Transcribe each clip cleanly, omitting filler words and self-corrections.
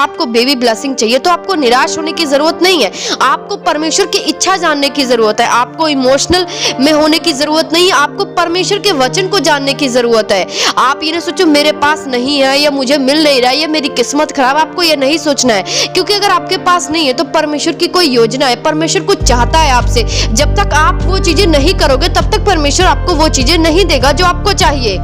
आपको baby blessing चाहिए तो आपको निराश होने की जरूरत नहीं है। आपको परमेश्वर की इच्छा जानने की जरूरत है, आपको इमोशनल में होने की जरूरत नहीं है, आपको परमेश्वर के वचन को जानने की जरूरत है। आप ये ना सोचो मेरे पास नहीं है या मुझे मिल नहीं रहा है या मेरी किस्मत खराब, आपको ये नहीं सोचना है, क्योंकि अगर आपके पास नहीं है तो परमेश्वर की कोई योजना है, परमेश्वर कुछ चाहता है आपसे। जब तक आप वो चीजें नहीं करोगे तब तक परमेश्वर आपको वो चीजें नहीं देगा जो आपको चाहिए।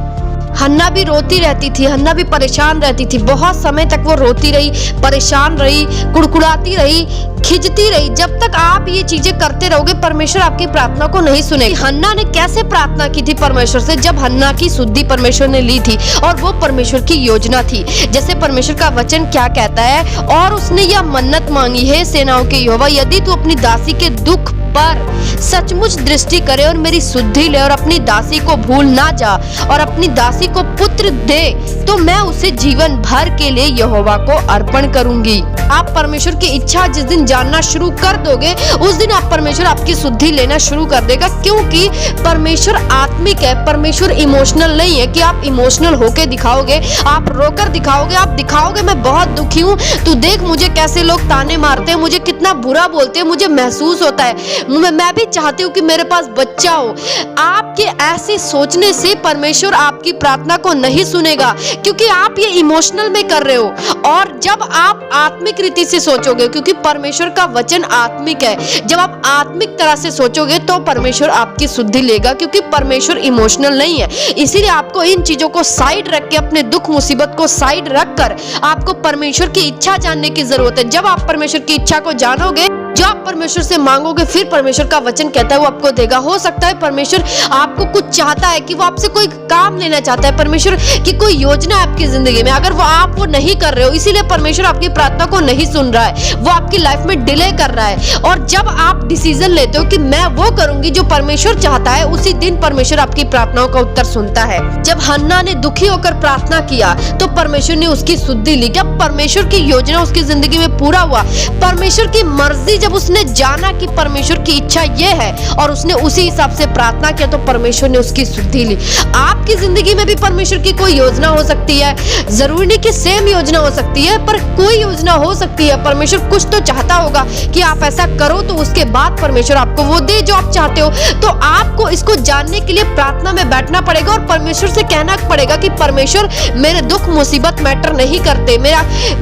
हन्ना भी रोती रहती थी, हन्ना भी परेशान रहती थी, बहुत समय तक वो रोती रही, परेशान रही, कुड़कुड़ाती रही, खिजती रही। जब तक आप ये चीजें करते रहोगे परमेश्वर आपकी प्रार्थना को नहीं सुनेगा। हन्ना ने कैसे प्रार्थना की थी परमेश्वर से? जब हन्ना की शुद्धि परमेश्वर ने ली थी और वो परमेश्वर की योजना थी। जैसे परमेश्वर का वचन क्या कहता है, और उसने यह मन्नत मांगी है सेनाओं के यहोवा, यदि तू अपनी दासी के दुख पर सचमुच दृष्टि करे और मेरी शुद्धि ले और अपनी दासी को भूल ना जा और अपनी दासी को पुत्र दे, तो मैं उसे जीवन भर के लिए यहोवा को अर्पण करूंगी। आप परमेश्वर की इच्छा जिस दिन जानना शुरू कर दोगे उस दिन आप परमेश्वर आपकी शुद्धि लेना शुरू कर देगा, क्योंकि परमेश्वर आत्मिक है। परमेश्वर इमोशनल नहीं है कि आप इमोशनल होके दिखाओगे, आप रोकर दिखाओगे, आप दिखाओगे मैं बहुत दुखी हूँ, तू देख मुझे कैसे लोग ताने मारते हैं, मुझे कितना बुरा बोलते हैं, मुझे महसूस होता है, मैं भी चाहती हूँ कि मेरे पास बच्चा हो। आपके ऐसे सोचने से परमेश्वर आपकी प्रार्थना को नहीं सुनेगा, क्योंकि आप ये इमोशनल में कर रहे हो। और जब आप आत्मिक रीति से सोचोगे, क्योंकि परमेश्वर का वचन आत्मिक है, जब आप आत्मिक तरह से सोचोगे तो परमेश्वर आपकी शुद्धि लेगा, क्योंकि परमेश्वर इमोशनल नहीं है। इसीलिए आपको इन चीजों को साइड रख के, अपने दुख मुसीबत को साइड रख कर आपको परमेश्वर की इच्छा जानने की जरूरत है। जब आप परमेश्वर की इच्छा को जानोगे, जो आप परमेश्वर से मांगोगे, फिर परमेश्वर का वचन कहता है वो आपको देगा। हो सकता है परमेश्वर आपको कुछ चाहता है कि वो आपसे कोई काम लेना चाहता है, परमेश्वर की कोई योजना है आपकी जिंदगी में, अगर वो आप वो नहीं कर रहे हो, इसीलिए परमेश्वर आपकी प्रार्थना को नहीं सुन रहा है, वो आपकी लाइफ में डिले कर रहा है। और जब आप डिसीजन लेते हो कि मैं वो करूंगी जो परमेश्वर चाहता है, उसी दिन परमेश्वर आपकी प्रार्थनाओं का उत्तर सुनता है। जब हन्ना ने दुखी होकर प्रार्थना किया तो परमेश्वर ने उसकी शुद्धि ली। जब परमेश्वर की योजना उसकी जिंदगी में पूरा हुआ, परमेश्वर की मर्जी जब उसने जाना कि परमेश्वर की इच्छा ये है और उसने उसी हिसाब से प्रार्थना किया, तो परमेश्वर ने उसकी शुद्धि ली। आपकी जिंदगी में भी परमेश्वर की कोई योजना हो सकती है, जरूरी नहीं कि सेम योजना हो सकती है, पर कोई योजना हो सकती है। परमेश्वर कुछ तो चाहता होगा कि आप ऐसा करो, तो उसके बाद परमेश्वर आपको वो दे जो आप चाहते हो। तो आपको इसको जानने के लिए प्रार्थना में बैठना पड़ेगा और परमेश्वर से कहना पड़ेगा कि परमेश्वर मेरे दुख मुसीबत मैटर नहीं करते,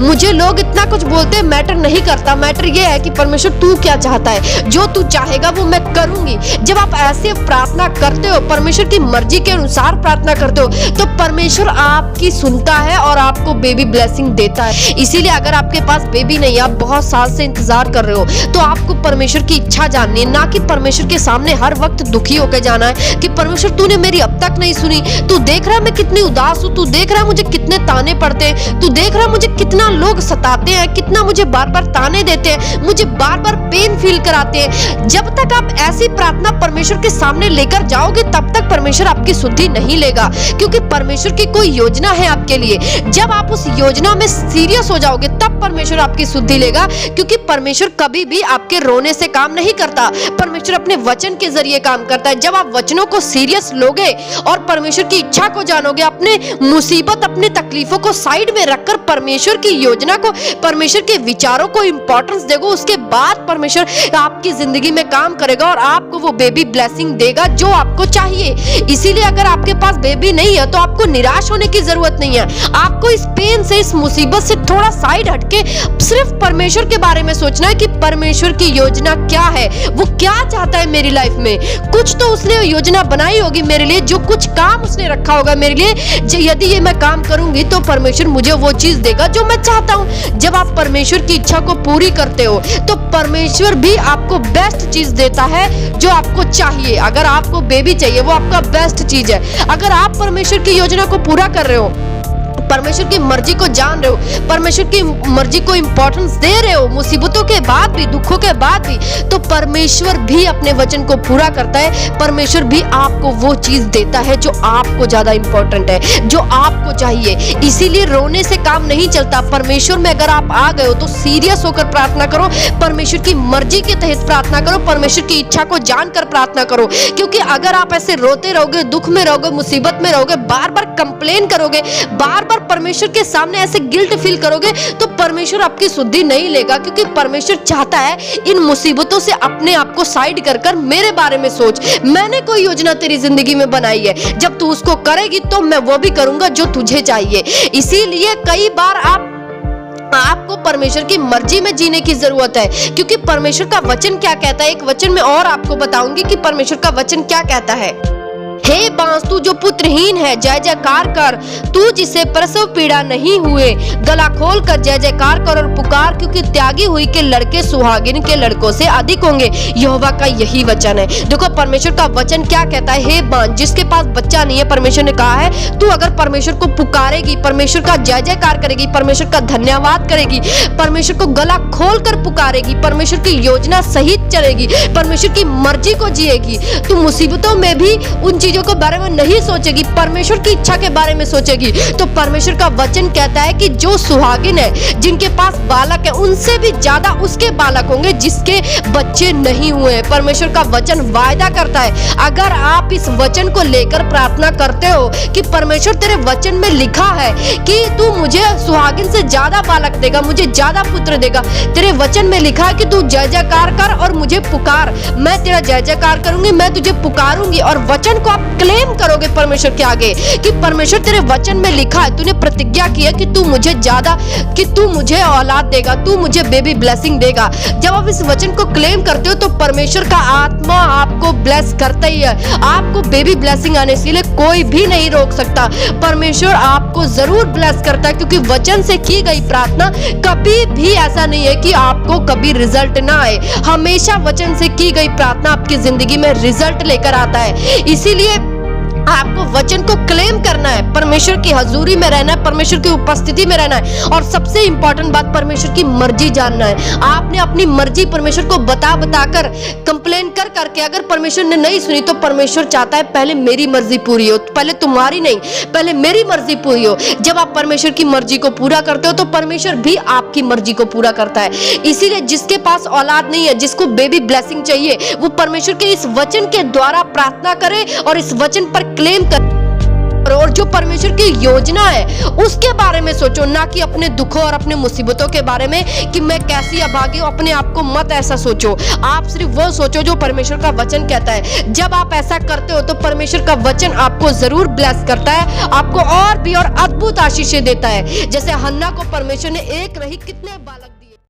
मुझे लोग इतना कुछ बोलते हैं मैटर नहीं करता, मैटर ये है कि परमेश्वर तू क्या चाहता है, जो तू चाहेगा वो मैं करूंगी। जब आप ऐसे प्रार्थना करते हो, परमेश्वर की मर्जी के अनुसार प्रार्थना करते हो, तो परमेश्वर आपकी सुनता है और आपको बेबी ब्लेसिंग देता है। इसीलिए अगर आपके पास बेबी नहीं, आप बहुत साल से इंतजार कर रहे हो, तो आपको परमेश्वर की इच्छा जाननी है, ना कि परमेश्वर के सामने हर वक्त दुखी होकर जाना है कि परमेश्वर तूने मेरी अब तक नहीं सुनी, तू देख रहा है मैं कितनी उदास हूँ, तू देख रहा है मुझे कितने ताने पड़ते हैं, तू देख रहा है मुझे कितना लोग सताते हैं, कितना मुझे बार बार ताने देते हैं, मुझे बार बार पेन फील कराते हैं। जब तक आप ऐसी प्रार्थना परमेश्वर के सामने लेकर जाओगे तब तक परमेश्वर आपकी शुद्धि नहीं लेगा, क्योंकि परमेश्वर की कोई योजना है आपके लिए। जब आप उस योजना में सीरियस हो जाओगे तब परमेश्वर आपकी शुद्धि लेगा, क्योंकि परमेश्वर कभी भी आपके रोने से काम नहीं करता, परमेश्वर अपने वचन के जरिए काम करता है। जब आप वचनों को सीरियस लोगे और परमेश्वर की इच्छा को जानोगे, अपने मुसीबत अपने तकलीफों को साइड में रखकर परमेश्वर की योजना को, परमेश्वर के विचारों को इंपॉर्टेंस देगो, उसके बाद परमेश्वर आपकी जिंदगी में काम करेगा और आपको वो बेबी ब्लेसिंग देगा जो आपको चाहिए। इसीलिए अगर आपके पास बेबी नहीं है तो आपको निराश होने की जरूरत नहीं है। आपको इस पेन से, इस मुसीबत से थोड़ा साइड हटके सिर्फ परमेश्वर के बारे में सोचना है कि परमेश्वर की योजना क्या है, वो क्या चाहता है मेरी लाइफ में। कुछ तो उसने योजना बनाई होगी मेरे लिए, जो कुछ काम उसने रखा होगा मेरे लिए, यदि ये मैं काम करूंगी तो परमेश्वर मुझे वो चीज देगा जो मैं चाहता हूँ। जब आप परमेश्वर की इच्छा को पूरी करते हो तो परमेश्वर भी आपको बेस्ट चीज देता है जो आपको चाहिए। अगर आपको बेबी चाहिए, वो आपका बेस्ट चीज है। अगर आप परमेश्वर की योजना को पूरा कर रहे हो, परमेश्वर की मर्जी को जान रहे हो, परमेश्वर की मर्जी को इंपॉर्टेंस दे रहे हो, मुसीबतों के बाद भी, दुखों के बाद भी, तो परमेश्वर भी अपने वचन को पूरा करता है। परमेश्वर भी आपको वो चीज देता है जो आपको ज्यादा इंपॉर्टेंट है, जो आपको चाहिए। इसीलिए रोने से काम नहीं चलता। परमेश्वर में अगर आप आ गए हो तो सीरियस होकर प्रार्थना करो, परमेश्वर की मर्जी के तहत प्रार्थना करो, परमेश्वर की इच्छा को जानकर प्रार्थना करो। क्योंकि अगर आप ऐसे रोते रहोगे, दुख में रहोगे, मुसीबत में रहोगे, बार बार कंप्लेन करोगे, बार बार अगर परमेश्वर के सामने ऐसे गिल्ट फील करोगे तो परमेश्वर आपकी सुधि नहीं लेगा, क्योंकि परमेश्वर चाहता है इन मुसीबतों से अपने आप को साइड कर कर मेरे बारे में सोच। मैंने कोई योजना तेरी जिंदगी में बनाई है, जब तू उसको करेगी तो मैं वो भी करूंगा जो तुझे चाहिए। इसीलिए कई बार आपको परमेश्वर की मर्जी में जीने की जरूरत है, क्योंकि परमेश्वर का वचन क्या कहता है। एक वचन में और आपको बताऊंगी कि परमेश्वर का वचन क्या कहता है। हे बांस तू जो पुत्रहीन है, जय जयकार कर, तू जिसे प्रसव पीड़ा नहीं हुए, गला खोल कर जय जयकार कर और पुकार, क्योंकि त्यागी हुई के लड़के सुहागिन के लड़कों से अधिक होंगे। यहोवा का यही वचन है। देखो परमेश्वर का वचन क्या कहता है। हे बांस जिसके पास बच्चा नहीं है, परमेश्वर ने कहा है तू अगर परमेश्वर को पुकारेगी, परमेश्वर का जय जयकार करेगी, परमेश्वर का धन्यवाद करेगी, परमेश्वर को गला खोल कर पुकारेगी, परमेश्वर की योजना सहित चलेगी, परमेश्वर की मर्जी को जिएगी, तू मुसीबतों में भी उन चीजों के बारे में नहीं सोचेगी, परमेश्वर की इच्छा के बारे में सोचेगी, तो परमेश्वर का वचन कहता है कि जो सुहागिन है, जिनके पास बालक है, उनसे भी ज्यादा उसके बालक होंगे जिसके बच्चे नहीं हुए। परमेश्वर का वचन वायदा करता है। अगर आप इस वचन को लेकर प्रार्थना करते हो कि परमेश्वर तेरे वचन में लिखा है कि तू मुझे सुहागिन से ज्यादा बालक देगा, मुझे ज्यादा पुत्र देगा, तेरे वचन में लिखा है कि तू जय जयकार कर और मुझे पुकार, मैं तेरा जय जयकार करूंगी, मैं तुझे पुकारूंगी, और वचन को आप क्लेम करोगे परमेश्वर के आगे कि परमेश्वर तेरे वचन में लिखा है, तूने प्रतिज्ञा की है कि तू मुझे औलाद देगा, तू मुझे बेबी ब्लेसिंग देगा। जब आप इस वचन को क्लेम करते हो तो परमेश्वर का आत्मा आपको ब्लेस करता ही है। आपको बेबी ब्लेसिंग आने से लिए कोई भी नहीं रोक सकता। परमेश्वर आपको जरूर ब्लेस करता है, क्योंकि वचन से की गई प्रार्थना कभी भी ऐसा नहीं है कि आपको कभी रिजल्ट ना आए। हमेशा वचन से की गई प्रार्थना आपकी जिंदगी में रिजल्ट लेकर आता है। इसीलिए आपको वचन को क्लेम करना है, परमेश्वर की हजूरी में रहना है, परमेश्वर की उपस्थिति में रहना है, और सबसे इंपॉर्टेंट बात परमेश्वर की मर्जी जानना है। आपने अपनी मर्जी परमेश्वर को बता कर कंप्लेन कर करके अगर परमेश्वर ने नहीं सुनी तो परमेश्वर चाहता है पहले मेरी मर्जी पूरी हो, पहले तुम्हारी नहीं, पहले मेरी मर्जी पूरी हो। जब आप परमेश्वर की मर्जी को पूरा करते हो तो परमेश्वर भी आपकी मर्जी को पूरा करता है। इसीलिए जिसके पास औलाद नहीं है, जिसको बेबी ब्लेसिंग चाहिए, वो परमेश्वर के इस वचन के द्वारा प्रार्थना करे और इस वचन पर क्लेम कर, और जो परमेश्वर की योजना है उसके बारे में सोचो, ना कि अपने दुखों और अपने मुसीबतों के बारे में कि मैं कैसी अभागी हूं। अपने आप को मत ऐसा सोचो, आप सिर्फ वो सोचो जो परमेश्वर का वचन कहता है। जब आप ऐसा करते हो तो परमेश्वर का वचन आपको जरूर ब्लेस करता है, आपको और भी और अद्भुत आशीषें देता है। जैसे हन्ना को परमेश्वर ने एक नहीं कितने बालक